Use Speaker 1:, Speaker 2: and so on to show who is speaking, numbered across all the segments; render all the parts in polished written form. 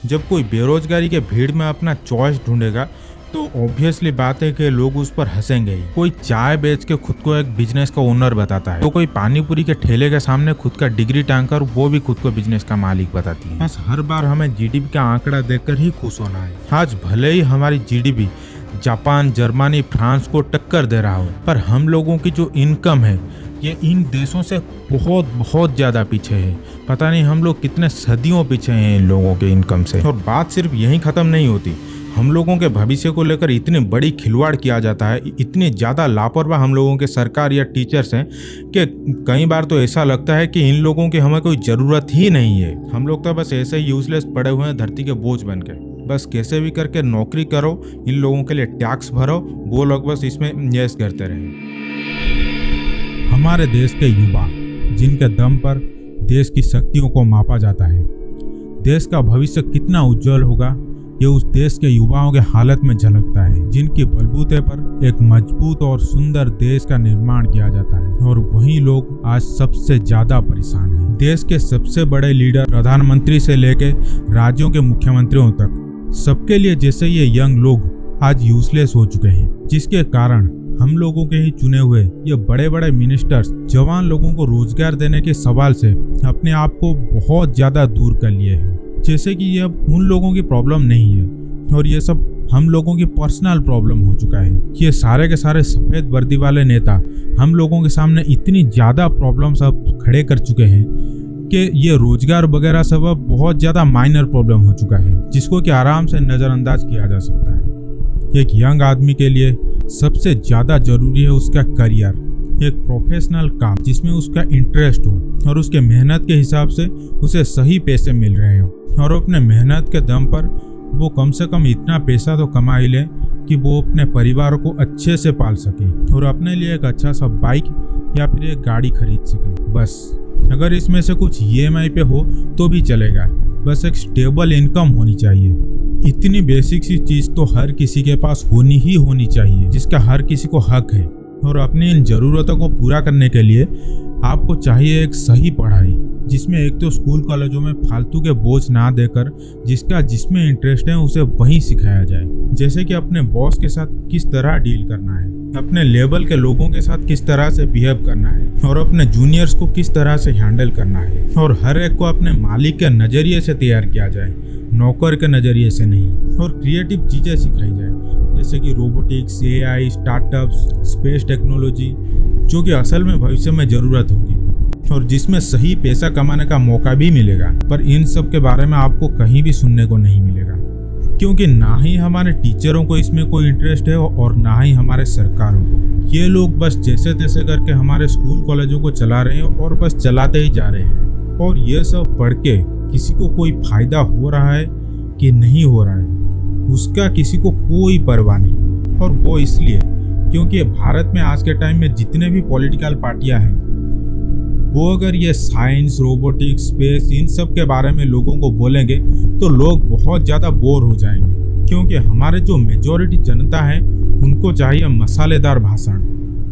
Speaker 1: जब कोई बेरोजगारी के भीड़ में अपना चॉइस ढूंढेगा तो ऑब्वियसली बात है कि लोग उस पर हंसेंगे ही। कोई चाय बेच के खुद को एक बिजनेस का ओनर बताता है, तो कोई पानी पूरी के ठेले के सामने खुद का डिग्री टांग कर वो भी खुद को बिजनेस का मालिक बताती है। बस हर बार हमें जीडीपी का आंकड़ा देखकर ही खुश होना है। आज भले ही हमारी जीडीपी जापान, जर्मनी, फ्रांस को टक्कर दे रहा हो, पर हम लोगों की जो इनकम है ये इन देशों से बहुत बहुत ज्यादा पीछे है। पता नहीं हम लोग कितने सदियों पीछे हैं इन लोगों के इनकम से। और बात सिर्फ यहीं खत्म नहीं होती, हम लोगों के भविष्य को लेकर इतनी बड़ी खिलवाड़ किया जाता है, इतनी ज़्यादा लापरवाह हम लोगों के सरकार या टीचर्स हैं कि कई बार तो ऐसा लगता है कि इन लोगों की हमें कोई ज़रूरत ही नहीं है। हम लोग तो बस ऐसे ही यूजलेस पड़े हुए हैं धरती के बोझ बन के। बस कैसे भी करके नौकरी करो, इन लोगों के लिए टैक्स भरो, वो लोग बस इसमें यस करते रहे। हमारे देश के युवा जिनके दम पर देश की शक्तियों को मापा जाता है, देश का भविष्य कितना उज्जवल होगा ये उस देश के युवाओं के हालत में झलकता है, जिनके बलबूते पर एक मजबूत और सुंदर देश का निर्माण किया जाता है। और वही लोग आज सबसे ज्यादा परेशान हैं। देश के सबसे बड़े लीडर प्रधानमंत्री से लेकर राज्यों के मुख्यमंत्रियों तक सबके लिए जैसे ये यंग लोग आज यूजलेस हो चुके हैं, जिसके कारण हम लोगों के ही चुने हुए ये बड़े बड़े मिनिस्टर्स जवान लोगों को रोजगार देने के सवाल से अपने आप को बहुत ज्यादा दूर कर लिए हैं। जैसे कि ये अब उन लोगों की प्रॉब्लम नहीं है और ये सब हम लोगों की पर्सनल प्रॉब्लम हो चुका है। ये सारे के सारे सफेद वर्दी वाले नेता हम लोगों के सामने इतनी ज्यादा प्रॉब्लम्स अब खड़े कर चुके हैं कि ये रोजगार वगैरह सब अब बहुत ज्यादा माइनर प्रॉब्लम हो चुका है, जिसको कि आराम से नजरअंदाज किया जा सकता है। एक यंग आदमी के लिए सबसे ज्यादा जरूरी है उसका करियर, एक प्रोफेशनल काम जिसमें उसका इंटरेस्ट हो और उसके मेहनत के हिसाब से उसे सही पैसे मिल रहे हो, और अपने मेहनत के दम पर वो कम से कम इतना पैसा तो कमा ही ले कि वो अपने परिवार को अच्छे से पाल सके और अपने लिए एक अच्छा सा बाइक या फिर एक गाड़ी खरीद सके। बस अगर इसमें से कुछ ईएमआई पे हो तो भी चलेगा, बस एक स्टेबल इनकम होनी चाहिए। इतनी बेसिक सी चीज़ तो हर किसी के पास होनी ही होनी चाहिए, जिसका हर किसी को हक है। और अपनी इन ज़रूरतों को पूरा करने के लिए आपको चाहिए एक सही पढ़ाई, जिसमें एक तो स्कूल कॉलेजों में फालतू के बोझ ना देकर जिसका जिसमें इंटरेस्ट है उसे वहीं सिखाया जाए। जैसे कि अपने बॉस के साथ किस तरह डील करना है, अपने लेवल के लोगों के साथ किस तरह से बिहेव करना है, और अपने जूनियर्स को किस तरह से हैंडल करना है। और हर एक को अपने मालिक के नज़रिए से तैयार किया जाए, नौकर के नज़रिए से नहीं। और क्रिएटिव चीज़ें सिखाई जाए, जैसे कि robotics, AI, startups, space technology, जो कि असल में भविष्य में ज़रूरत होगी और जिसमें सही पैसा कमाने का मौका भी मिलेगा। पर इन सब के बारे में आपको कहीं भी सुनने को नहीं मिलेगा, क्योंकि ना ही हमारे टीचरों को इसमें कोई इंटरेस्ट है और ना ही हमारे सरकारों को। ये लोग बस जैसे तैसे करके हमारे स्कूल कॉलेजों को चला रहे हैं और बस चलाते ही जा रहे हैं। और ये सब पढ़ के किसी को कोई फायदा हो रहा है कि नहीं हो रहा है, उसका किसी को कोई परवाह नहीं। और वो इसलिए क्योंकि भारत में आज के टाइम में जितने भी पॉलिटिकल पार्टियां हैं, वो अगर ये साइंस, रोबोटिक्स, स्पेस, इन सब के बारे में लोगों को बोलेंगे तो लोग बहुत ज़्यादा बोर हो जाएंगे। क्योंकि हमारे जो मेजॉरिटी जनता है उनको चाहिए मसालेदार भाषण,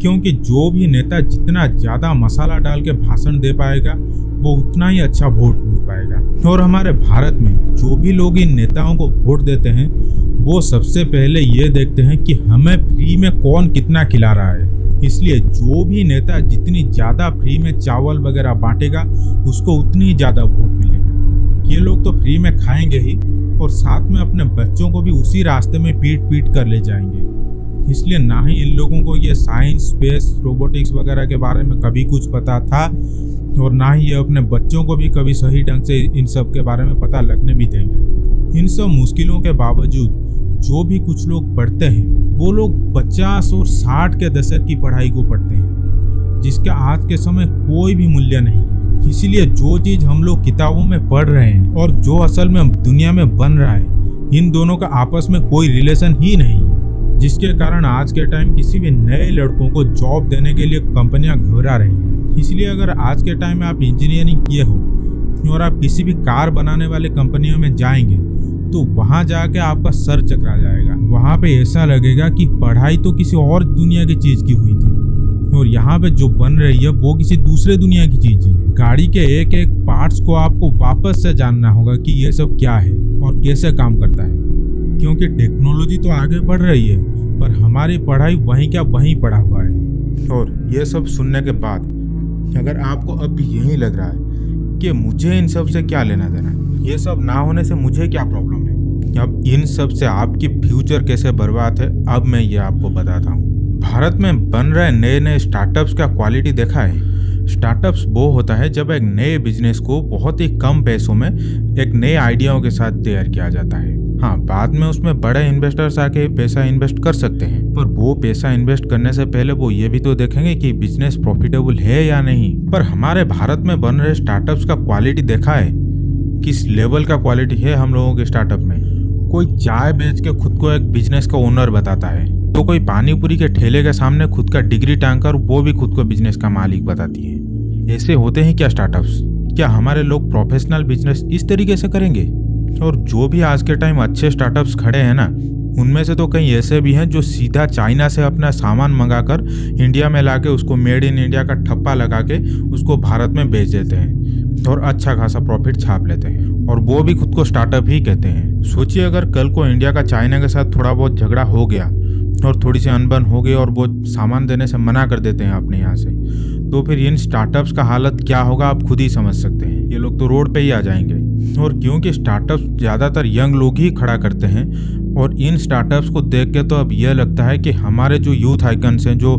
Speaker 1: क्योंकि जो भी नेता जितना ज़्यादा मसाला डाल के भाषण दे पाएगा वो उतना ही अच्छा वोट लूट पाएगा। और हमारे भारत में जो भी लोग इन नेताओं को वोट देते हैं वो सबसे पहले ये देखते हैं कि हमें फ्री में कौन कितना खिला रहा है। इसलिए जो भी नेता जितनी ज़्यादा फ्री में चावल वगैरह बांटेगा उसको उतनी ही ज़्यादा वोट मिलेगा। ये लोग तो फ्री में खाएंगे ही और साथ में अपने बच्चों को भी उसी रास्ते में पीट पीट कर ले जाएंगे। इसलिए ना ही इन लोगों को ये साइंस, स्पेस, रोबोटिक्स वगैरह के बारे में कभी कुछ पता था और ना ही ये अपने बच्चों को भी कभी सही ढंग से इन सब के बारे में पता लगने भी देंगे। इन सब मुश्किलों के बावजूद जो भी कुछ लोग पढ़ते हैं वो लोग 50 और 60 के दशक की पढ़ाई को पढ़ते हैं, जिसका आज के समय कोई भी मूल्य नहीं है। इसीलिए जो चीज़ हम लोग किताबों में पढ़ रहे हैं और जो असल में दुनिया में बन रहा है, इन दोनों का आपस में कोई रिलेशन ही नहीं है, जिसके कारण आज के टाइम किसी भी नए लड़कों को जॉब देने के लिए कंपनियां घबरा रही हैं। इसलिए अगर आज के टाइम में आप इंजीनियरिंग किए हो और आप किसी भी कार बनाने वाले कंपनियों में जाएंगे तो वहाँ जाके आपका सर चकरा जाएगा। वहाँ पे ऐसा लगेगा कि पढ़ाई तो किसी और दुनिया की चीज़ की हुई थी। और यहाँ पे जो बन रही है वो किसी दूसरे दुनिया की चीज ही है। गाड़ी के एक एक पार्ट्स को आपको वापस से जानना होगा कि ये सब क्या है और कैसे काम करता है, क्योंकि टेक्नोलॉजी तो आगे बढ़ रही है पर हमारी पढ़ाई वहीं क्या वहीं पड़ा हुआ है। और ये सब सुनने के बाद अगर आपको अब भी यही लग रहा है कि मुझे इन सब से क्या लेना देना, ये सब ना होने से मुझे क्या प्रॉब्लम है, अब इन सब से आपकी फ्यूचर कैसे बर्बाद है, अब मैं ये आपको बताता हूँ। भारत में बन रहे नए नए स्टार्टअप्स का क्वालिटी देखा है। स्टार्टअप्स वो होता है जब एक नए बिजनेस को बहुत ही कम पैसों में एक नए आइडियाओं के साथ तैयार किया जाता है। हाँ, बाद में उसमें बड़े इन्वेस्टर्स आके पैसा इन्वेस्ट कर सकते हैं, पर वो पैसा इन्वेस्ट करने से पहले वो ये भी तो देखेंगे कि बिजनेस प्रॉफिटेबल है या नहीं। पर हमारे भारत में बन रहे स्टार्टअप्स का क्वालिटी देखा है, किस लेवल का क्वालिटी है हम लोगों के स्टार्टअप में। कोई चाय बेच के खुद को एक बिजनेस का ओनर बताता है, तो कोई पानी पूरी के ठेले के सामने खुद का डिग्री टांग कर वो भी खुद को बिजनेस का मालिक बताती है। ऐसे होते हैं क्या स्टार्टअप्स? क्या हमारे लोग प्रोफेशनल बिजनेस इस तरीके से करेंगे? और जो भी आज के टाइम अच्छे स्टार्टअप्स खड़े हैं ना, उनमें से तो कई ऐसे भी हैं जो सीधा चाइना से अपना सामान मंगाकर इंडिया में लाके उसको मेड इन इंडिया का ठप्पा लगा के उसको भारत में बेच देते हैं और अच्छा खासा प्रॉफिट छाप लेते हैं, और वो भी खुद को स्टार्टअप ही कहते हैं। सोचिए अगर कल को इंडिया का चाइना के साथ थोड़ा बहुत झगड़ा हो गया और थोड़ी सी अनबन हो गई और वो सामान देने से मना कर देते हैं अपने यहाँ से, तो फिर इन स्टार्टअप्स का हालत क्या होगा आप खुद ही समझ सकते हैं। ये लोग तो रोड पे ही आ जाएंगे। और क्योंकि स्टार्टअप्स ज़्यादातर यंग लोग ही खड़ा करते हैं, और इन स्टार्टअप्स को देख के तो अब यह लगता है कि हमारे जो यूथ आइकन्स हैं, जो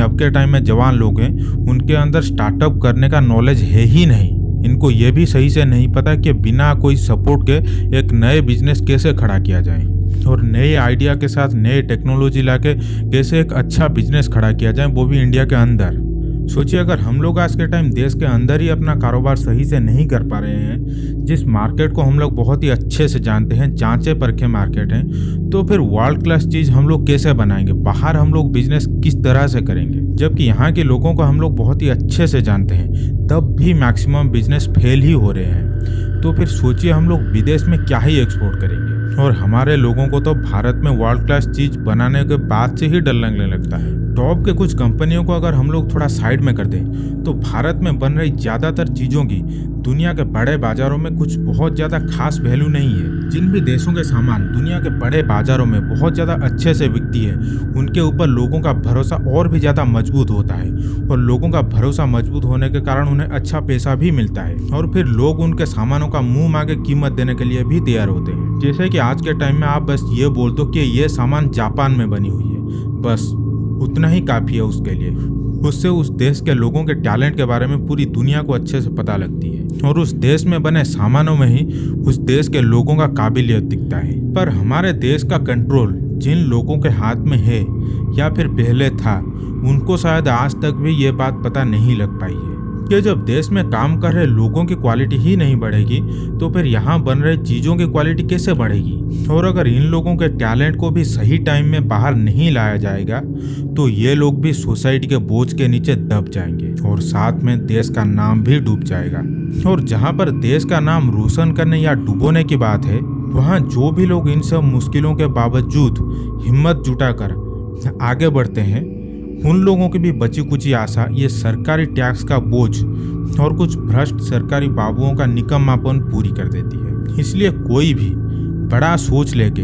Speaker 1: अब के टाइम में जवान लोग हैं, उनके अंदर स्टार्टअप करने का नॉलेज है ही नहीं। इनको ये भी सही से नहीं पता कि बिना कोई सपोर्ट के एक नए बिजनेस कैसे खड़ा किया जाए और नए आइडिया के साथ नए टेक्नोलॉजी लाके कैसे एक अच्छा बिजनेस खड़ा किया जाए, वो भी इंडिया के अंदर। सोचिए अगर हम लोग आज के टाइम देश के अंदर ही अपना कारोबार सही से नहीं कर पा रहे हैं, जिस मार्केट को हम लोग बहुत ही अच्छे से जानते हैं, जांचे परखे मार्केट हैं, तो फिर वर्ल्ड क्लास चीज़ हम लोग कैसे बनाएंगे? बाहर हम लोग बिजनेस किस तरह से करेंगे? जबकि यहाँ के लोगों को हम लोग बहुत ही अच्छे से जानते हैं, तब भी मैक्सिमम बिजनेस फेल ही हो रहे हैं। तो फिर सोचिए हम लोग विदेश में क्या ही एक्सपोर्ट करेंगे। और हमारे लोगों को तो भारत में वर्ल्ड क्लास चीज़ बनाने के बाद से ही डर लगने लगता है। टॉप के कुछ कंपनियों को अगर हम लोग थोड़ा साइड में कर दें, तो भारत में बन रही ज़्यादातर चीज़ों की दुनिया के बड़े बाजारों में कुछ बहुत ज़्यादा खास वैल्यू नहीं है। जिन भी देशों के सामान दुनिया के बड़े बाजारों में बहुत ज़्यादा अच्छे से बिकती है, उनके ऊपर लोगों का भरोसा और भी ज़्यादा मजबूत होता है, और लोगों का भरोसा मजबूत होने के कारण उन्हें अच्छा पैसा भी मिलता है, और फिर लोग उनके सामानों का मुंह मांगे कीमत देने के लिए भी तैयार होते हैं। जैसे कि आज के टाइम में आप बस ये बोल दो कि ये सामान जापान में बनी हुई है, बस उतना ही काफ़ी है उसके लिए। उससे उस देश के लोगों के टैलेंट के बारे में पूरी दुनिया को अच्छे से पता लगती है, और उस देश में बने सामानों में ही उस देश के लोगों का काबिलियत दिखता है। पर हमारे देश का कंट्रोल जिन लोगों के हाथ में है या फिर पहले था, उनको शायद आज तक भी ये बात पता नहीं लग पाई है कि जब देश में काम कर रहे लोगों की क्वालिटी ही नहीं बढ़ेगी, तो फिर यहाँ बन रहे चीज़ों की क्वालिटी कैसे बढ़ेगी? और अगर इन लोगों के टैलेंट को भी सही टाइम में बाहर नहीं लाया जाएगा, तो ये लोग भी सोसाइटी के बोझ के नीचे दब जाएंगे, और साथ में देश का नाम भी डूब जाएगा। और जहाँ पर देश का नाम रोशन करने या डुबोने की बात है, वहाँ जो भी लोग इन सब मुश्किलों के बावजूद हिम्मत जुटाकर आगे बढ़ते हैं, उन लोगों की भी बची कुची आशा ये सरकारी टैक्स का बोझ और कुछ भ्रष्ट सरकारी बाबुओं का निकम्मापन पूरी कर देती है। इसलिए कोई भी बड़ा सोच लेके,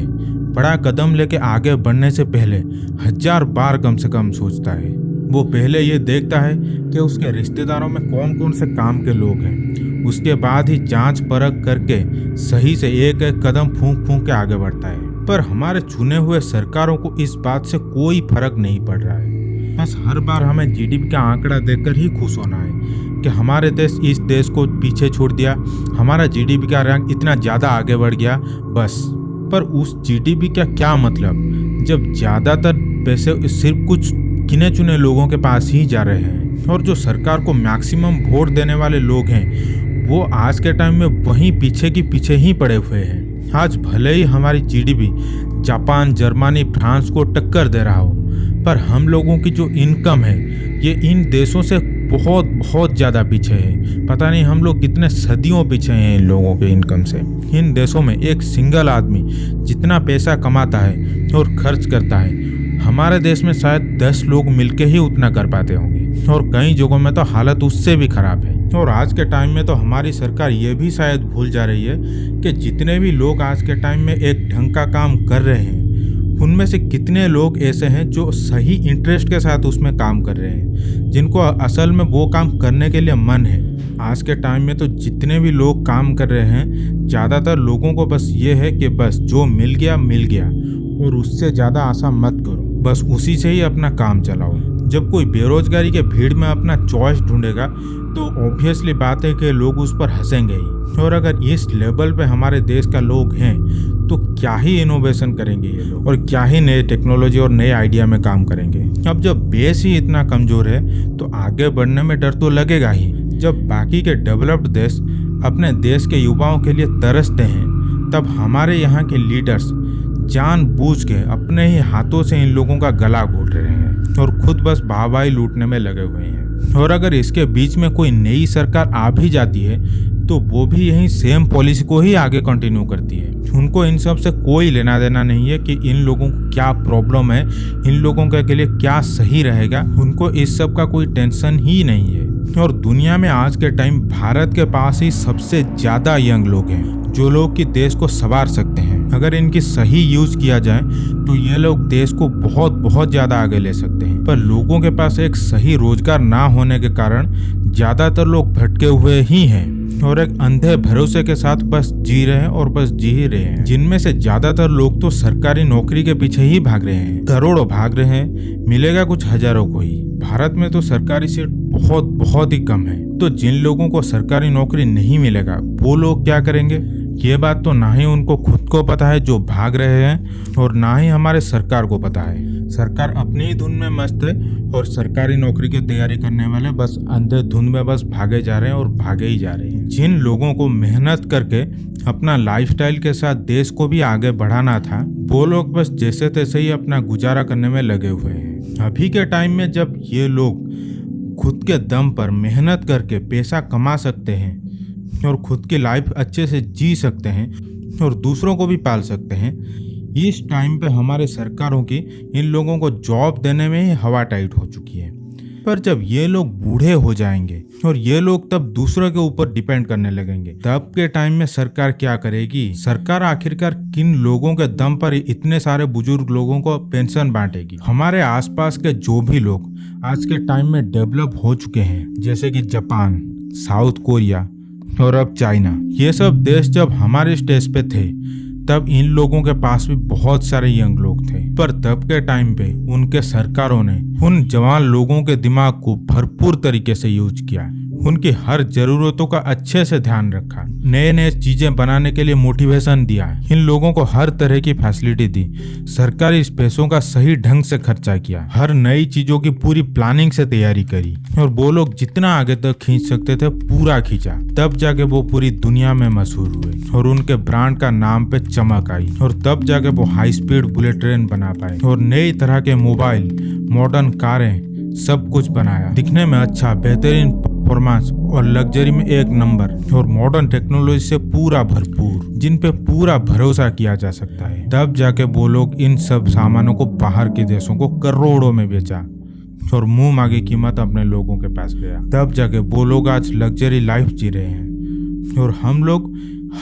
Speaker 1: बड़ा कदम लेके आगे बढ़ने से पहले 1000 बार कम से कम सोचता है। वो पहले ये देखता है कि उसके रिश्तेदारों में कौन कौन से काम के लोग हैं, उसके बाद ही जांच परख करके सही से एक एक कदम फूंक फूंक के आगे बढ़ता है। पर हमारे चुने हुए सरकारों को इस बात से कोई फर्क नहीं पड़ रहा है। बस हर बार हमें जीडीपी का आंकड़ा देखकर ही खुश होना है कि हमारे देश इस देश को पीछे छोड़ दिया, हमारा जीडीपी का रैंक इतना ज़्यादा आगे बढ़ गया, बस। पर उस जीडीपी का क्या मतलब जब ज़्यादातर पैसे सिर्फ कुछ गिने चुने लोगों के पास ही जा रहे हैं, और जो सरकार को मैक्सिमम वोट देने वाले लोग हैं वो आज के टाइम में वहीं पीछे की पीछे ही पड़े हुए हैं। आज भले ही हमारी जीडीपी जापान, जर्मनी, फ्रांस को टक्कर दे रहा हो, पर हम लोगों की जो इनकम है ये इन देशों से बहुत बहुत ज़्यादा पीछे है। पता नहीं हम लोग कितने सदियों पीछे हैं इन लोगों के इनकम से। इन देशों में एक सिंगल आदमी जितना पैसा कमाता है और खर्च करता है, हमारे देश में शायद 10 लोग मिलके ही उतना कर पाते होंगे। और कई जगहों में तो हालत उससे भी खराब है। और आज के टाइम में तो हमारी सरकार ये भी शायद भूल जा रही है कि जितने भी लोग आज के टाइम में एक ढंग का काम कर रहे हैं, उनमें से कितने लोग ऐसे हैं जो सही इंटरेस्ट के साथ उसमें काम कर रहे हैं, जिनको असल में वो काम करने के लिए मन है। आज के टाइम में तो जितने भी लोग काम कर रहे हैं, ज़्यादातर लोगों को बस ये है कि बस जो मिल गया और उससे ज़्यादा आशा मत करो, बस उसी से ही अपना काम चलाओ। जब कोई बेरोजगारी के भीड़ में अपना चॉइस ढूंढेगा तो ऑब्वियसली बात है कि लोग उस पर हंसेंगे ही। और अगर इस लेवल पे हमारे देश का लोग हैं तो क्या ही इनोवेशन करेंगे ये लोग, और क्या ही नए टेक्नोलॉजी और नए आइडिया में काम करेंगे। अब जब बेस ही इतना कमजोर है तो आगे बढ़ने में डर तो लगेगा ही। जब बाकी के डेवलप्ड देश अपने देश के युवाओं के लिए तरसते हैं, तब हमारे यहाँ के लीडर्स जानबूझ के अपने ही हाथों से इन लोगों का गला घोट रहे हैं और खुद बस वाहवाही लूटने में लगे हुए हैं। और अगर इसके बीच में कोई नई सरकार आ भी जाती है तो वो भी यही सेम पॉलिसी को ही आगे कंटिन्यू करती है। उनको इन सब से कोई लेना देना नहीं है कि इन लोगों को क्या प्रॉब्लम है, इन लोगों के लिए क्या सही रहेगा। उनको इस सब का कोई टेंशन ही नहीं है। और दुनिया में आज के टाइम भारत के पास ही सबसे ज्यादा यंग लोग हैं, जो लोग कि देश को संवार सकते हैं। अगर इनकी सही यूज किया जाए तो ये लोग देश को बहुत ज्यादा आगे ले सकते हैं। पर लोगों के पास एक सही रोजगार ना होने के कारण ज्यादातर लोग भटके हुए ही हैं और एक अंधे भरोसे के साथ बस जी रहे हैं और बस जी ही रहे हैं। जिनमें से ज्यादातर लोग तो सरकारी नौकरी के पीछे ही भाग रहे हैं, करोड़ों भाग रहे हैं, मिलेगा कुछ हजारों को ही। भारत में तो सरकारी सीट बहुत ही कम है, तो जिन लोगों को सरकारी नौकरी नहीं मिलेगा वो लोग क्या करेंगे? ये बात तो ना ही उनको खुद को पता है जो भाग रहे हैं, और ना ही हमारे सरकार को पता है। सरकार अपनी ही धुन में मस्त है और सरकारी नौकरी की तैयारी करने वाले बस अंधे धुन में बस भागे जा रहे हैं और भागे ही जा रहे हैं। जिन लोगों को मेहनत करके अपना लाइफस्टाइल के साथ देश को भी आगे बढ़ाना था, वो लोग बस जैसे तैसे ही अपना गुजारा करने में लगे हुए हैं। अभी के टाइम में जब ये लोग खुद के दम पर मेहनत करके पैसा कमा सकते हैं और खुद की लाइफ अच्छे से जी सकते हैं और दूसरों को भी पाल सकते हैं, इस टाइम पे हमारे सरकारों की इन लोगों को जॉब देने में ही हवा टाइट हो चुकी है। पर जब ये लोग बूढ़े हो जाएंगे और ये लोग तब दूसरों के ऊपर डिपेंड करने लगेंगे, तब के टाइम में सरकार क्या करेगी? सरकार आखिरकार किन लोगों के दम पर इतने सारे बुजुर्ग लोगों को पेंशन बांटेगी? हमारे आसपास के जो भी लोग आज के टाइम में डेवलप हो चुके हैं, जैसे कि जापान, साउथ कोरिया और अब चाइना, ये सब देश जब हमारे स्टेज पे थे तब इन लोगों के पास भी बहुत सारे यंग लोग थे। पर तब के टाइम पे उनके सरकारों ने उन जवान लोगों के दिमाग को भरपूर तरीके से यूज किया, उनकी हर जरूरतों का अच्छे से ध्यान रखा, नए चीजें बनाने के लिए मोटिवेशन दिया, इन लोगों को हर तरह की फैसिलिटी दी, सरकारी पैसों का सही ढंग से खर्चा किया, हर नई चीजों की पूरी प्लानिंग से तैयारी करी, और वो लोग जितना आगे तक खींच सकते थे पूरा खींचा। तब जाके वो पूरी दुनिया में मशहूर हुए और उनके ब्रांड का नाम पे चमक आई, और तब जाके वो हाई स्पीड बुलेट ट्रेन बना पाए और नई तरह के मोबाइल, मॉडर्न कारें, सब कुछ बनाया, दिखने में अच्छा, बेहतरीन परफॉर्मेंस और लग्जरी में एक नंबर, और मॉडर्न टेक्नोलॉजी से पूरा भरपूर, जिन पे पूरा भरोसा किया जा सकता है। तब जाके वो लोग इन सब सामानों को बाहर के देशों को करोड़ों में बेचा और मुंह मांगी कीमत अपने लोगों के पास गया। तब जाके वो लोग आज लग्जरी लाइफ जी रहे हैं और हम लोग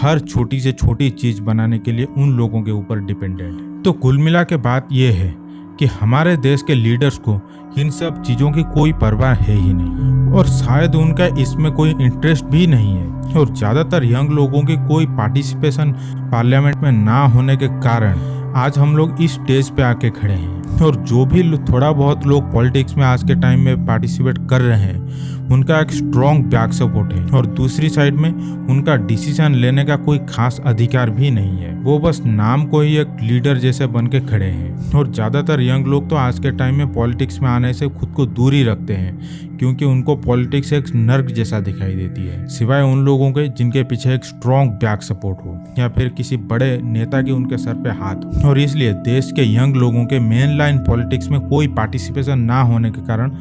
Speaker 1: हर छोटी से छोटी चीज बनाने के लिए उन लोगों के ऊपर डिपेंडेंट है। तो कुल मिला के बात यह है कि हमारे देश के लीडर्स को इन सब चीज़ों की कोई परवाह है ही नहीं, और शायद उनका इसमें कोई इंटरेस्ट भी नहीं है, और ज़्यादातर यंग लोगों की कोई पार्टिसिपेशन पार्लियामेंट में ना होने के कारण आज हम लोग इस स्टेज पे आके खड़े हैं। और जो भी थोड़ा बहुत लोग पॉलिटिक्स में आज के टाइम में पार्टिसिपेट कर रहे हैं, उनका एक स्ट्रॉन्ग बैक सपोर्ट है, और दूसरी साइड में उनका डिसीजन लेने का कोई खास अधिकार भी नहीं है। वो बस नाम को ही एक लीडर जैसे बन के खड़े हैं। और ज़्यादातर यंग लोग तो आज के टाइम में पॉलिटिक्स में आने से खुद को दूर ही रखते हैं, क्योंकि उनको पॉलिटिक्स एक नर्क जैसा दिखाई देती है, सिवाय उन लोगों के जिनके पीछे एक स्ट्रॉन्ग बैक सपोर्ट हो या फिर किसी बड़े नेता के उनके सर पे हाथ हो। और इसलिए देश के यंग लोगों के मेन लाइन पॉलिटिक्स में कोई पार्टिसिपेशन ना होने के कारण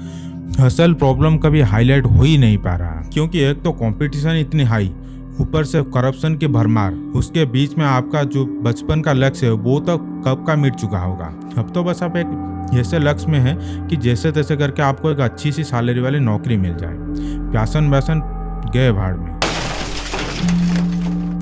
Speaker 1: असल प्रॉब्लम कभी हाईलाइट हो ही नहीं पा रहा, क्योंकि एक तो कंपटीशन इतनी हाई, ऊपर से करप्शन की भरमार, उसके बीच में आपका जो बचपन का लक्ष्य है वो तो कब का मिट चुका होगा। अब तो बस आप एक ऐसे लक्ष्य में है कि जैसे तैसे करके आपको एक अच्छी सी सैलरी वाली नौकरी मिल जाए। प्यासन वैसन गए भाड़ में।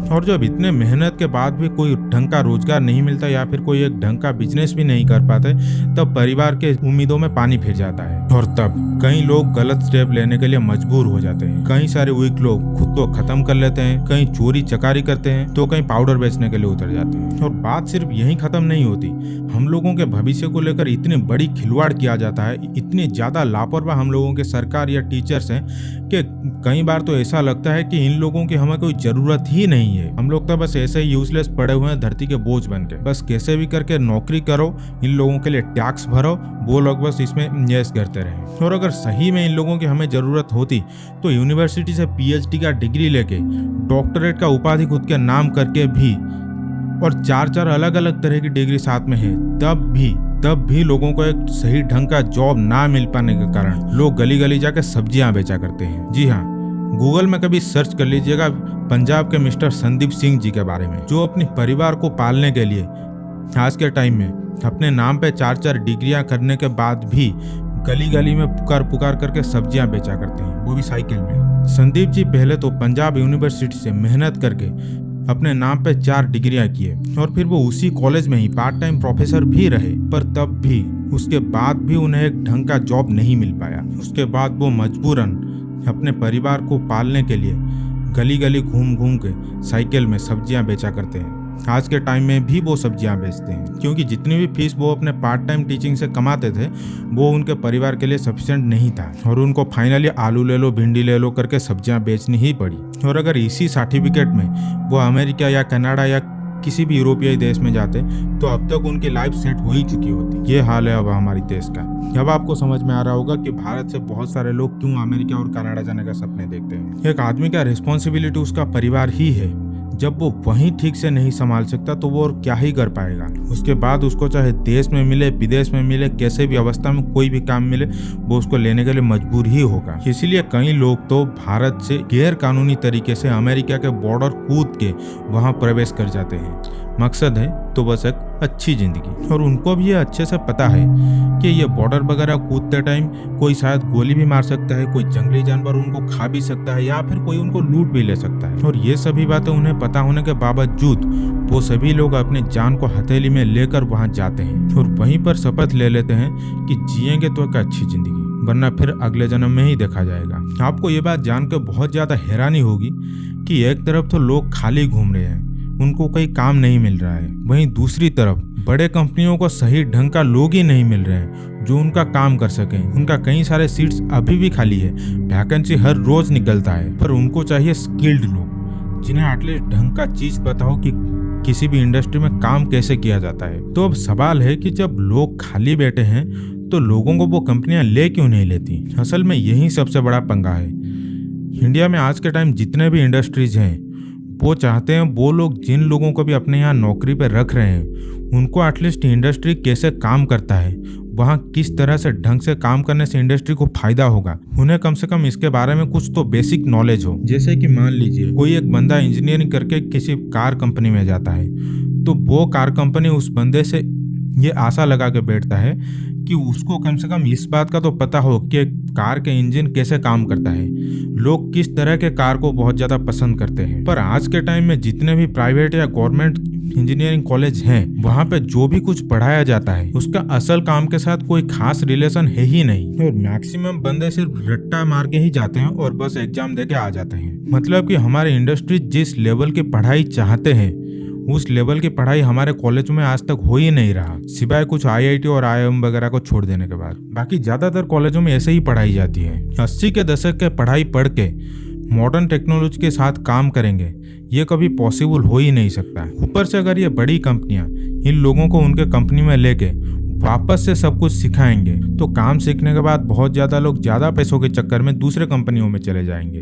Speaker 1: और जब इतने मेहनत के बाद भी कोई ढंग का रोजगार नहीं मिलता या फिर कोई एक ढंग का बिजनेस भी नहीं कर पाते, तब परिवार के उम्मीदों में पानी फिर जाता है। और तब कई लोग गलत स्टेप लेने के लिए मजबूर हो जाते हैं। कई सारे वीक लोग खुद को खत्म कर लेते हैं, कहीं चोरी चकारी करते हैं तो कहीं पाउडर बेचने के लिए उतर जाते हैं। और बात सिर्फ यही खत्म नहीं होती, हम लोगों के भविष्य को लेकर इतनी बड़ी खिलवाड़ किया जाता है, इतनी ज्यादा लापरवाह हम लोगों के सरकार या टीचर्स हैं कि कई बार तो ऐसा लगता है कि इन लोगों की हमें कोई जरूरत ही नहीं है। हम लोग तो बस ऐसे ही यूजलेस पड़े हुए हैं धरती के बोझ बन के। बस कैसे भी करके नौकरी करो, इन लोगों के लिए टैक्स भरो, वो लोग बस इसमें यस करते रहे। और अगर सही में इन लोगों की हमें जरूरत होती तो यूनिवर्सिटी से PhD का डिग्री लेके, डॉक्टरेट का उपाधि खुद के नाम करके भी, और 4 अलग अलग तरह की डिग्री साथ में है, तब भी लोगों को एक सही ढंग का जॉब ना मिल पाने के कारण लोग गली गली जाकर सब्जियां बेचा करते हैं। जी हाँ, गूगल में कभी सर्च कर लीजिएगा पंजाब के मिस्टर संदीप सिंह जी के बारे में, जो अपने परिवार को पालने के लिए आज के टाइम में अपने नाम पे 4 डिग्रियां करने के बाद भी गली गली में पुकार करके सब्जियां बेचा करते हैं, वो भी साइकिल में। संदीप जी पहले तो पंजाब यूनिवर्सिटी से मेहनत करके अपने नाम पे 4 डिग्रियां किए और फिर वो उसी कॉलेज में ही पार्ट टाइम प्रोफेसर भी रहे, पर तब भी उसके बाद भी उन्हें एक ढंग का जॉब नहीं मिल पाया। उसके बाद वो मजबूरन अपने परिवार को पालने के लिए गली गली घूम के साइकिल में सब्जियां बेचा करते हैं। आज के टाइम में भी वो सब्जियां बेचते हैं, क्योंकि जितनी भी फीस वो अपने पार्ट टाइम टीचिंग से कमाते थे वो उनके परिवार के लिए सफिशिएंट नहीं था और उनको फाइनली आलू ले लो, भिंडी ले लो करके सब्जियां बेचनी ही पड़ी। और अगर इसी सर्टिफिकेट में वो अमेरिका या कनाडा या किसी भी यूरोपीय देश में जाते तो अब तक उनकी लाइफ सेट हो ही चुकी होती। ये हाल है अब हमारी देश का। अब आपको समझ में आ रहा होगा कि भारत से बहुत सारे लोग क्यों अमेरिका और कनाडा जाने का सपने देखते हैं। एक आदमी का रिस्पॉन्सिबिलिटी उसका परिवार ही है। जब वो वहीं ठीक से नहीं संभाल सकता तो वो और क्या ही कर पाएगा। उसके बाद उसको चाहे देश में मिले, विदेश में मिले, कैसे भी अवस्था में कोई भी काम मिले, वो उसको लेने के लिए मजबूर ही होगा। इसीलिए कई लोग तो भारत से गैर कानूनी तरीके से अमेरिका के बॉर्डर कूद के वहां प्रवेश कर जाते हैं। मकसद है तो बस एक अच्छी जिंदगी। और उनको भी ये अच्छे से पता है कि ये बॉर्डर वगैरह कूदते टाइम कोई शायद गोली भी मार सकता है, कोई जंगली जानवर उनको खा भी सकता है या फिर कोई उनको लूट भी ले सकता है। और ये सभी बातें उन्हें पता होने के बावजूद वो सभी लोग अपनी जान को हथेली में लेकर वहां जाते हैं और वहीं पर शपथ ले लेते हैं कि जिएंगे तो एक अच्छी जिंदगी, वरना फिर अगले जन्म में ही देखा जाएगा। आपको ये बात जानकर बहुत ज्यादा हैरानी होगी कि एक तरफ तो लोग खाली घूम रहे हैं, उनको कोई काम नहीं मिल रहा है, वहीं दूसरी तरफ बड़े कंपनियों को सही ढंग का लोग ही नहीं मिल रहे हैं जो उनका काम कर सकें। उनका कई सारे सीट्स अभी भी खाली है, वैकेंसी हर रोज निकलता है, पर उनको चाहिए स्किल्ड लोग जिन्हें एटलीस्ट ढंग का चीज पता हो कि किसी भी इंडस्ट्री में काम कैसे किया जाता है। तो अब सवाल है कि जब लोग खाली बैठे हैं तो लोगों को वो कंपनियां ले क्यों नहीं लेती। असल में यही सबसे बड़ा पंगा है। इंडिया में आज के टाइम जितने भी इंडस्ट्रीज हैं वो चाहते हैं वो लोग जिन लोगों को भी अपने यहाँ नौकरी पे रख रहे हैं उनको एटलीस्ट इंडस्ट्री कैसे काम करता है, वहाँ किस तरह से ढंग से काम करने से इंडस्ट्री को फायदा होगा, उन्हें कम से कम इसके बारे में कुछ तो बेसिक नॉलेज हो। जैसे कि मान लीजिए कोई एक बंदा इंजीनियरिंग करके किसी कार कंपनी में जाता है तो वो कार कंपनी उस बंदे से ये आशा लगा के बैठता है कि उसको कम से कम इस बात का तो पता हो कि कार के इंजन कैसे काम करता है, लोग किस तरह के कार को बहुत ज़्यादा पसंद करते हैं। पर आज के टाइम में जितने भी प्राइवेट या गवर्नमेंट इंजीनियरिंग कॉलेज हैं वहाँ पे जो भी कुछ पढ़ाया जाता है उसका असल काम के साथ कोई खास रिलेशन है ही नहीं और मैक्सिमम बंदे सिर्फ रट्टा मार के ही जाते हैं और बस एग्जाम दे के आ जाते हैं। मतलब कि हमारे इंडस्ट्री जिस लेवल की पढ़ाई चाहते हैं उस लेवल की पढ़ाई हमारे कॉलेज में आज तक हो ही नहीं रहा, सिवाय कुछ IIT और IIM वगैरह को छोड़ देने के बाद। बाकी ज्यादातर कॉलेजों में ऐसे ही पढ़ाई जाती है। 80 के दशक के पढ़ाई पढ़ के मॉडर्न टेक्नोलॉजी के साथ काम करेंगे ये कभी पॉसिबल हो ही नहीं सकता। ऊपर से अगर ये बड़ी कंपनियां इन लोगों को उनके कंपनी में लेके वापस से सब कुछ सिखाएंगे तो काम सीखने के बाद बहुत ज़्यादा लोग ज़्यादा पैसों के चक्कर में दूसरे कंपनियों में चले जाएंगे,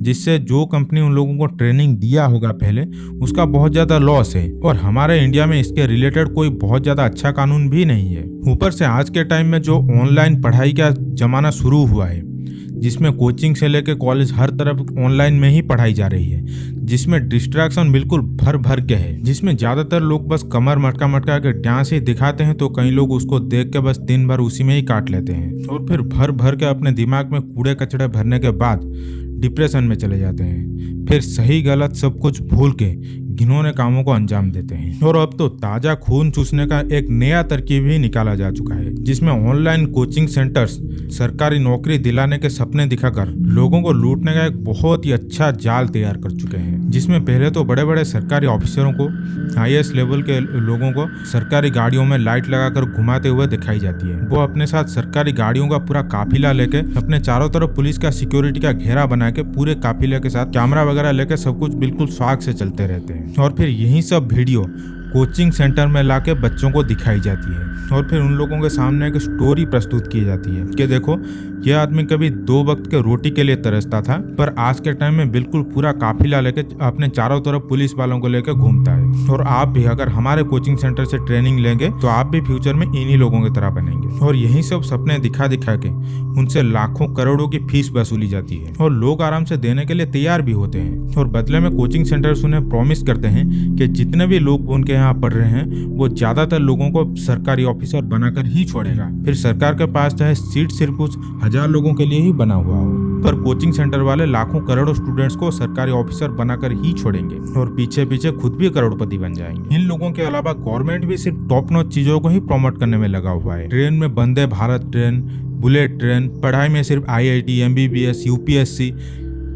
Speaker 1: जिससे जो कंपनी उन लोगों को ट्रेनिंग दिया होगा पहले उसका बहुत ज़्यादा लॉस है। और हमारे इंडिया में इसके रिलेटेड कोई बहुत ज़्यादा अच्छा कानून भी नहीं है। ऊपर से आज के टाइम में जो ऑनलाइन पढ़ाई का जमाना शुरू हुआ है जिसमें कोचिंग से लेकर कॉलेज हर तरफ ऑनलाइन में ही पढ़ाई जा रही है, जिसमें डिस्ट्रैक्शन बिल्कुल भर भर के है, जिसमें ज्यादातर लोग बस कमर मटका मटका के डांस ही दिखाते हैं, तो कई लोग उसको देख के बस दिन भर उसी में ही काट लेते हैं और फिर भर भर के अपने दिमाग में कूड़े कचड़े भरने के बाद डिप्रेशन में चले जाते हैं। फिर सही गलत सब कुछ भूल के घिनौने कामों को अंजाम देते हैं। और अब तो ताजा खून चूसने का एक नया तरकीब ही निकाला जा चुका है, जिसमें ऑनलाइन कोचिंग सेंटर्स सरकारी नौकरी दिलाने के सपने दिखाकर लोगों को लूटने का एक बहुत ही अच्छा जाल तैयार कर चुके हैं, जिसमें पहले तो बड़े बड़े सरकारी ऑफिसरों को, IAS लेवल के लोगों को सरकारी गाड़ियों में लाइट लगाकर घुमाते हुए दिखाई जाती है। वो अपने साथ सरकारी गाड़ियों का पूरा काफिला लेके अपने चारों तरफ पुलिस का सिक्योरिटी का घेरा बना के पूरे काफिले के साथ कैमरा वगैरह लेके सब कुछ बिल्कुल स्वाग से चलते रहते हैं और फिर यही सब वीडियो कोचिंग सेंटर में लाके बच्चों को दिखाई जाती है और फिर उन लोगों के सामने एक स्टोरी प्रस्तुत की जाती है कि देखो, यह आदमी कभी 2 वक्त के रोटी के लिए तरसता था, पर आज के टाइम में बिल्कुल पूरा काफिला लेके अपने चारों तरफ पुलिस वालों को लेकर घूमता है। और आप भी अगर हमारे कोचिंग सेंटर से ट्रेनिंग लेंगे तो आप भी फ्यूचर में इन्हीं लोगों की तरह बनेंगे। और यही सब सपने दिखा दिखा के उनसे लाखों करोड़ों की फीस वसूली जाती है और लोग आराम से देने के लिए तैयार भी होते हैं। और बदले में कोचिंग सेंटर्स उन्हें प्रॉमिस करते हैं कि जितने भी लोग उनके यहाँ पढ़ रहे हैं वो ज्यादातर लोगों को सरकारी ऑफिसर बनाकर ही छोड़ेगा। फिर सरकार के पास चाहे सीट सिर्फ कुछ 1000 लोगों के लिए ही बना हुआ हो, पर कोचिंग सेंटर वाले लाखों करोड़ों स्टूडेंट्स को सरकारी ऑफिसर बनाकर ही छोड़ेंगे और पीछे पीछे खुद भी करोड़पति बन जाएंगे। इन लोगों के अलावा गवर्नमेंट भी सिर्फ टॉप नॉच चीजों को ही प्रमोट करने में लगा हुआ है। ट्रेन में Vande Bharat train, bullet train, पढ़ाई में सिर्फ IIT, MBBS, UPSC,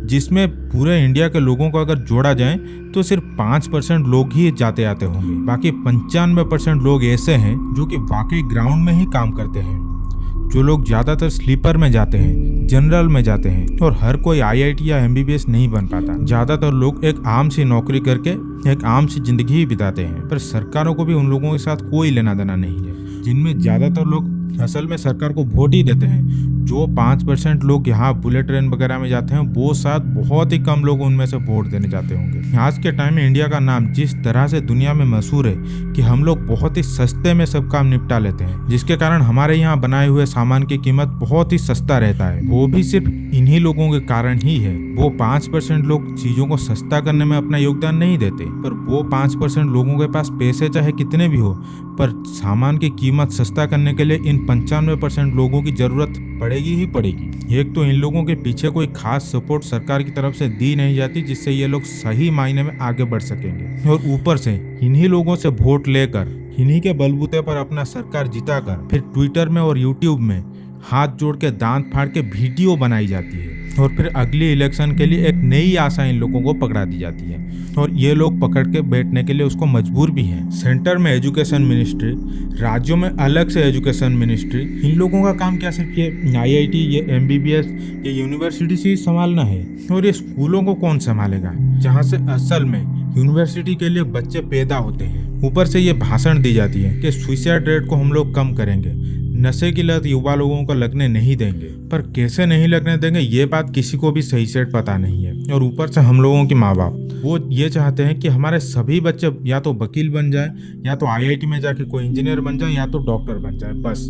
Speaker 1: जिसमें पूरे इंडिया के लोगों को अगर जोड़ा जाए तो सिर्फ 5% लोग ही जाते आते होंगे। बाकी 95% लोग ऐसे हैं जो कि वाकई ग्राउंड में ही काम करते हैं। जो लोग ज्यादातर स्लीपर में जाते हैं, जनरल में जाते हैं और हर कोई IIT या MBBS नहीं बन पाता। ज्यादातर लोग एक आम सी नौकरी करके एक आम सी जिंदगी ही बिताते हैं, पर सरकारों को भी उन लोगों के साथ कोई लेना देना नहीं है, जिनमें ज्यादातर लोग असल में सरकार को वोट ही देते हैं। जो 5% लोग यहाँ बुलेट ट्रेन वगैरह में जाते हैं, वो शायद बहुत ही कम लोग उनमें से वोट देने जाते होंगे। आज के टाइम में इंडिया का नाम जिस तरह से दुनिया में मशहूर है कि हम लोग बहुत ही सस्ते में सब काम निपटा लेते हैं, जिसके कारण हमारे यहाँ बनाए हुए सामान की कीमत बहुत ही सस्ता रहता है, वो भी सिर्फ इन्हीं लोगों के कारण ही है। वो 5% लोग चीजों को सस्ता करने में अपना योगदान नहीं देते, पर वो 5% लोगों के पास पैसे चाहे कितने भी हो, पर सामान की कीमत सस्ता करने के लिए इन 95% लोगों की जरूरत पड़ेगी ही पड़ेगी। एक तो इन लोगों के पीछे कोई खास सपोर्ट सरकार की तरफ से दी नहीं जाती, जिससे ये लोग सही मायने में आगे बढ़ सकेंगे। और ऊपर से इन्हीं लोगों से वोट लेकर, इन्हीं के बलबूते पर अपना सरकार जिताकर फिर ट्विटर में और यूट्यूब में हाथ जोड़ के दांत फाड़ के वीडियो बनाई जाती है और फिर अगली इलेक्शन के लिए एक नई आशा इन लोगों को पकड़ा दी जाती है और ये लोग पकड़ के बैठने के लिए उसको मजबूर भी हैं। सेंटर में एजुकेशन मिनिस्ट्री, राज्यों में अलग से एजुकेशन मिनिस्ट्री। इन लोगों का काम क्या सिर्फ ये IIT, ये MBBS, ये यूनिवर्सिटी से ही संभालना है? और ये स्कूलों को कौन संभालेगा जहाँ से असल में यूनिवर्सिटी के लिए बच्चे पैदा होते हैं? ऊपर से ये भाषण दी जाती है कि सुसाइड रेट को हम लोग कम करेंगे, नशे की लत युवा लोगों को लगने नहीं देंगे, पर कैसे नहीं लगने देंगे ये बात किसी को भी सही से पता नहीं है। और ऊपर से हम लोगों के माँ बाप वो ये चाहते हैं कि हमारे सभी बच्चे या तो वकील बन जाए, या तो IIT में जाके कोई इंजीनियर बन जाए, या तो डॉक्टर बन जाए, बस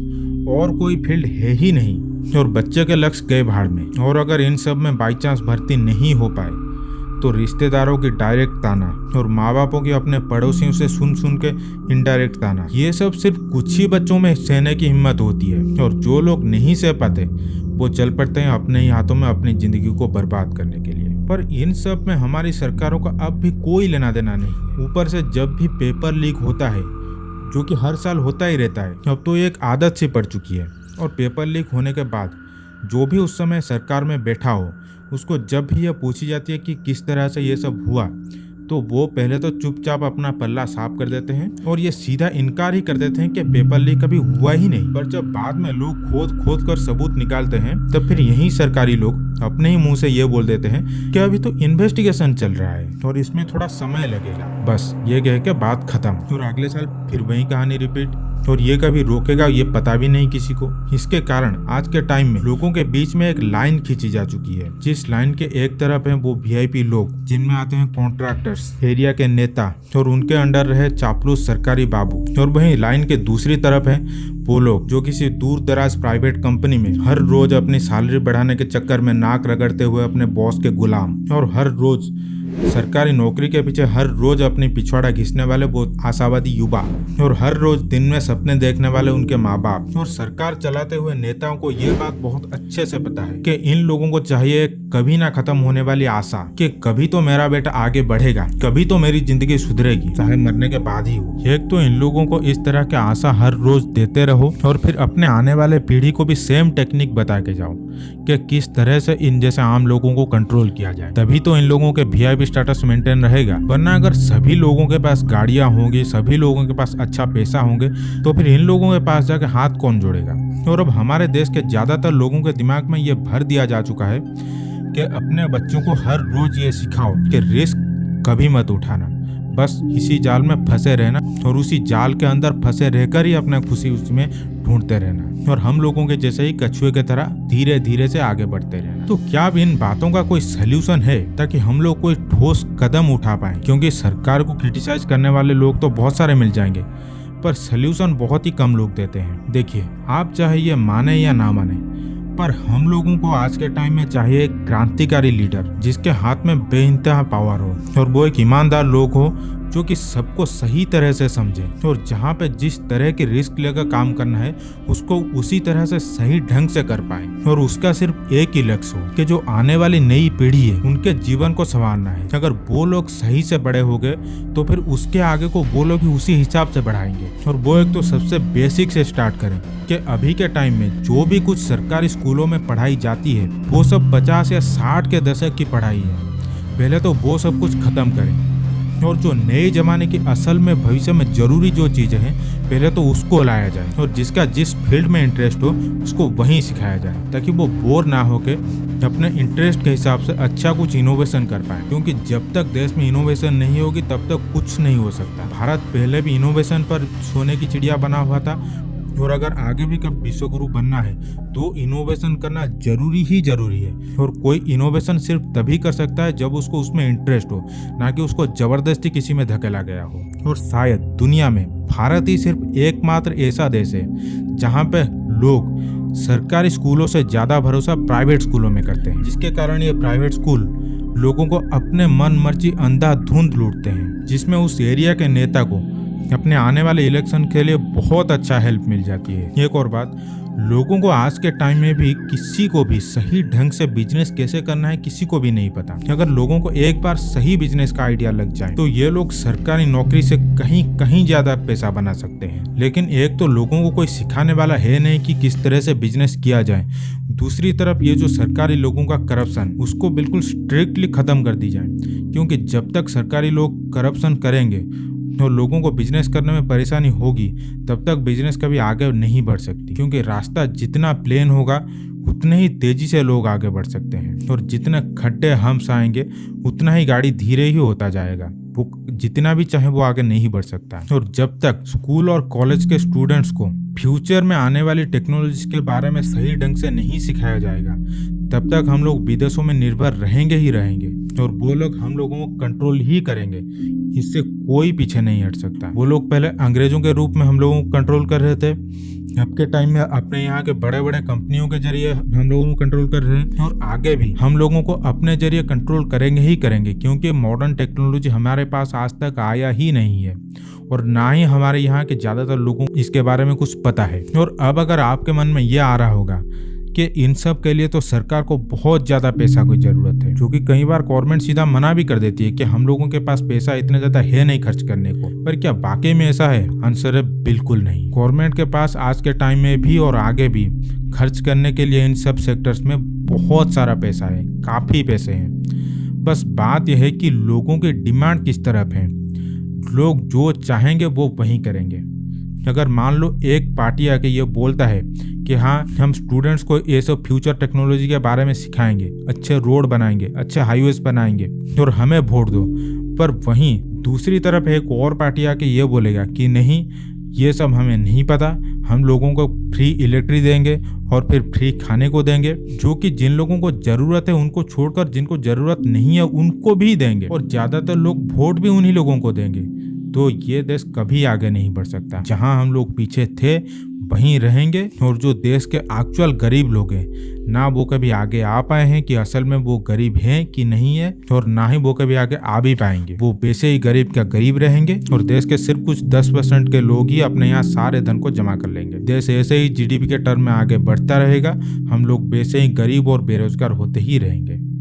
Speaker 1: और कोई फील्ड है ही नहीं। और बच्चे के लक्ष्य गए भाड़ में। और अगर इन सब में बाई चांस भर्ती नहीं हो पाए तो रिश्तेदारों की डायरेक्ट ताना और माँ बापों की अपने पड़ोसियों से सुन सुन के इनडायरेक्ट ताना, ये सब सिर्फ कुछ ही बच्चों में सहने की हिम्मत होती है। और जो लोग नहीं सह पाते वो चल पड़ते हैं अपने ही हाथों में अपनी जिंदगी को बर्बाद करने के लिए। पर इन सब में हमारी सरकारों का अब भी कोई लेना देना नहीं है। ऊपर से जब भी पेपर लीक होता है, जो कि हर साल होता ही रहता है, अब तो एक आदत सी पड़ चुकी है। और पेपर लीक होने के बाद जो भी उस समय सरकार में बैठा हो, उसको जब भी यह पूछी जाती है कि किस तरह से ये सब हुआ, तो वो पहले तो चुपचाप अपना पल्ला साफ कर देते हैं और ये सीधा इनकार ही कर देते हैं कि पेपर लीक कभी हुआ ही नहीं। पर जब बाद में लोग खोद खोद कर सबूत निकालते हैं, तब फिर यही सरकारी लोग अपने ही मुंह से ये बोल देते हैं कि अभी तो इन्वेस्टिगेशन चल रहा है और इसमें थोड़ा समय लगेगा। बस ये कह के बात खत्म। और अगले साल फिर वही कहानी रिपीट। और ये कभी रोकेगा ये पता भी नहीं किसी को। इसके कारण आज के टाइम में लोगों के बीच में एक लाइन खींची जा चुकी है, जिस लाइन के एक तरफ है वो VIP लोग, जिनमें आते हैं कॉन्ट्रैक्टर्स, एरिया के नेता और उनके अंडर रहे चापलूस सरकारी बाबू, और वहीं लाइन के दूसरी तरफ है वो लोग जो किसी दूर दराज प्राइवेट कंपनी में हर रोज अपनी सैलरी बढ़ाने के चक्कर में नाक रगड़ते हुए अपने बॉस के गुलाम, और हर रोज सरकारी नौकरी के पीछे हर रोज अपनी पिछवाड़ा घिसने वाले वो आशावादी युवा, और हर रोज दिन में सपने देखने वाले उनके माँ बाप और सरकार चलाते हुए नेताओं को ये बात बहुत अच्छे से पता है कि इन लोगों को चाहिए कभी ना खत्म होने वाली आशा कि कभी तो मेरा बेटा आगे बढ़ेगा, कभी तो मेरी जिंदगी सुधरेगी, चाहे मरने के बाद ही हो। एक तो इन लोगों को इस तरह की आशा हर रोज देते रहो और फिर अपने आने वाले पीढ़ी को भी सेम टेक्निक बता के जाओ कि किस तरह से इन जैसे आम लोगों को कंट्रोल किया जाए, तभी तो इन लोगों के वीआईपी स्टेटस मेंटेन रहेगा। वरना अगर सभी लोगों के पास गाड़ियां होंगी, सभी लोगों के पास अच्छा पैसा होंगे, तो फिर इन लोगों के पास जाके हाथ कौन जोड़ेगा। और अब हमारे देश के ज्यादातर लोगों के दिमाग में ये भर दिया जा चुका है कि अपने बच्चों को हर रोज ये सिखाओ कि रिस्क कभी मत उठाना, बस इसी जाल में फंसे रहना और उसी जाल के अंदर फंसे रहकर ही अपना खुशी उसमें ढूंढते रहना, और हम लोगों के जैसे ही कछुए की तरह धीरे धीरे से आगे बढ़ते रहना। तो क्या अब इन बातों का कोई सल्यूशन है ताकि हम लोग कोई ठोस कदम उठा पाए? क्योंकि सरकार को क्रिटिसाइज करने वाले लोग तो बहुत सारे मिल जाएंगे, पर सल्यूशन बहुत ही कम लोग देते हैं। देखिए, आप चाहे ये माने या ना माने, पर हम लोगों को आज के टाइम में चाहिए एक क्रांतिकारी लीडर जिसके हाथ में बेइंतहा पावर हो, और वो एक ईमानदार लोग हो जो कि सबको सही तरह से समझे, और जहाँ पे जिस तरह की रिस्क लेकर काम करना है उसको उसी तरह से सही ढंग से कर पाए, और उसका सिर्फ एक ही लक्ष्य हो कि जो आने वाली नई पीढ़ी है उनके जीवन को संवारना है। अगर वो लोग सही से बड़े हो गए तो फिर उसके आगे को वो लोग ही उसी हिसाब से बढ़ाएंगे। और वो एक तो सबसे बेसिक से स्टार्ट करें कि अभी के टाइम में जो भी कुछ सरकारी स्कूलों में पढ़ाई जाती है वो सब 50 या 60 के दशक की पढ़ाई है। पहले तो वो सब कुछ खत्म करें, और जो नए जमाने की असल में भविष्य में जरूरी जो चीजें हैं पहले तो उसको लाया जाए, और जिसका जिस फील्ड में इंटरेस्ट हो उसको वहीं सिखाया जाए, ताकि वो बोर ना होके अपने इंटरेस्ट के हिसाब से अच्छा कुछ इनोवेशन कर पाए। क्योंकि जब तक देश में इनोवेशन नहीं होगी तब तक कुछ नहीं हो सकता। भारत पहले भी इनोवेशन पर सोने की चिड़िया बना हुआ था, और अगर आगे भी कब विश्व गुरु बनना है तो इनोवेशन करना जरूरी ही जरूरी है। और कोई इनोवेशन सिर्फ तभी कर सकता है जब उसको उसमें इंटरेस्ट हो, ना कि उसको जबरदस्ती किसी में धकेला गया हो। और शायद दुनिया में भारत ही सिर्फ एकमात्र ऐसा देश है जहाँ पे लोग सरकारी स्कूलों से ज्यादा भरोसा प्राइवेट स्कूलों में करते हैं, जिसके कारण ये प्राइवेट स्कूल लोगों को अपने मन मर्जी अंधाधुंध लूटते हैं, जिसमें उस एरिया के नेता को अपने आने वाले इलेक्शन के लिए बहुत अच्छा हेल्प मिल जाती है। एक और बात, लोगों को आज के टाइम में भी किसी को भी सही ढंग से बिजनेस कैसे करना है किसी को भी नहीं पता। अगर लोगों को एक बार सही बिजनेस का आइडिया लग जाए तो ये लोग सरकारी नौकरी से कहीं कहीं ज्यादा पैसा बना सकते हैं। लेकिन एक तो लोगों को कोई सिखाने वाला है नहीं कि किस तरह से बिजनेस किया जाए, दूसरी तरफ ये जो सरकारी लोगों का करप्शन उसको बिल्कुल स्ट्रिक्टली खत्म कर दी जाए। क्योंकि जब तक सरकारी लोग करप्शन करेंगे और लोगों को बिजनेस करने में परेशानी होगी तब तक बिजनेस कभी आगे नहीं बढ़ सकती। क्योंकि रास्ता जितना प्लेन होगा उतने ही तेजी से लोग आगे बढ़ सकते हैं, और जितने खड्डे हम्स आएंगे उतना ही गाड़ी धीरे ही होता जाएगा। वो जितना भी चाहे वो आगे नहीं बढ़ सकता। और जब तक स्कूल और कॉलेज के स्टूडेंट्स को फ्यूचर में आने वाली टेक्नोलॉजी के बारे में सही ढंग से नहीं सिखाया जाएगा तब तक हम लोग विदेशों में निर्भर रहेंगे ही रहेंगे, और वो लोग हम लोगों को कंट्रोल ही करेंगे। इससे कोई पीछे नहीं हट सकता। वो लोग पहले अंग्रेजों के रूप में हम लोगों को कंट्रोल कर रहे थे, अब के टाइम में अपने यहाँ के बड़े बड़े कंपनियों के जरिए हम लोगों को कंट्रोल कर रहे हैं, और आगे भी हम लोगों को अपने जरिए कंट्रोल करेंगे ही करेंगे। क्योंकि मॉडर्न टेक्नोलॉजी हमारे पास आज तक आया ही नहीं है, और ना ही हमारे यहाँ के ज्यादातर लोगों को इसके बारे में कुछ पता है। और अब अगर आपके मन में ये आ रहा होगा कि इन सब के लिए तो सरकार को बहुत ज्यादा पैसा की जरूरत है, जो कि कई बार गवर्नमेंट सीधा मना भी कर देती है कि हम लोगों के पास पैसा इतना ज्यादा है नहीं खर्च करने को। पर क्या वाकई में ऐसा है? आंसर है बिल्कुल नहीं। गवर्नमेंट के पास आज के टाइम में भी और आगे भी खर्च करने के लिए इन सब सेक्टर्स में बहुत सारा पैसा है, काफी पैसे हैं। बस बात यह है कि लोगों की डिमांड किस तरफ है। लोग जो चाहेंगे वो वही करेंगे। अगर मान लो एक पार्टी आके ये बोलता है कि हाँ हम स्टूडेंट्स को ये सब फ्यूचर टेक्नोलॉजी के बारे में सिखाएंगे, अच्छे रोड बनाएंगे, अच्छे हाईवेज बनाएंगे और हमें वोट दो, पर वहीं दूसरी तरफ एक और पार्टी आके ये बोलेगा कि नहीं ये सब हमें नहीं पता, हम लोगों को फ्री इलेक्ट्रिक देंगे और फिर फ्री खाने को देंगे, जो कि जिन लोगों को जरूरत है उनको छोड़कर जिनको जरूरत नहीं है उनको भी देंगे, और ज्यादातर लोग वोट भी उन्हीं लोगों को देंगे। तो ये देश कभी आगे नहीं बढ़ सकता। जहां हम लोग पीछे थे वहीं रहेंगे, और जो देश के एक्चुअल गरीब लोग हैं ना वो कभी आगे आ पाए हैं कि असल में वो गरीब हैं कि नहीं है, और ना ही वो कभी आगे आ भी पाएंगे। वो वैसे ही गरीब का गरीब रहेंगे और देश के सिर्फ कुछ 10% के लोग ही अपने यहाँ सारे धन को जमा कर लेंगे। देश ऐसे ही जीडीपी के टर्म में आगे बढ़ता रहेगा, हम लोग वैसे ही गरीब और बेरोजगार होते ही रहेंगे।